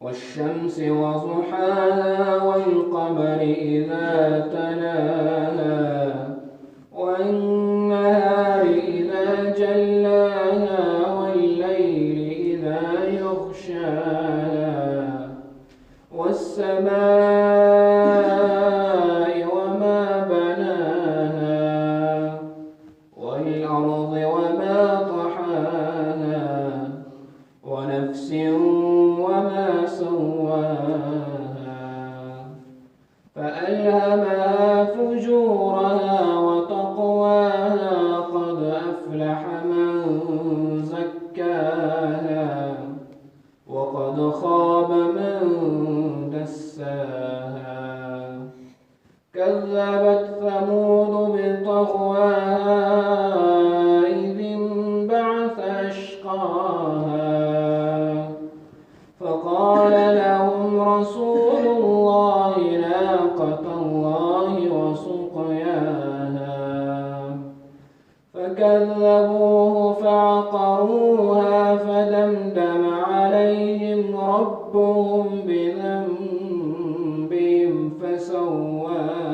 والشمس وضحاها والقمر إذا تلاها والنهار إذا جلاها والليل إذا يغشاها والسماء وما بناها والأرض وما طحاها ونفس وما سواها فألهمها فجورها وتقواها قد أفلح من زكاها وقد خاب من دساها كذبت ثمود بطغواها إذ انبعث أشقاها فقال لهم رسول الله ناقة الله وسقياها فكذبوه فعقروها فدمدم عليهم ربهم بذنبهم فسواها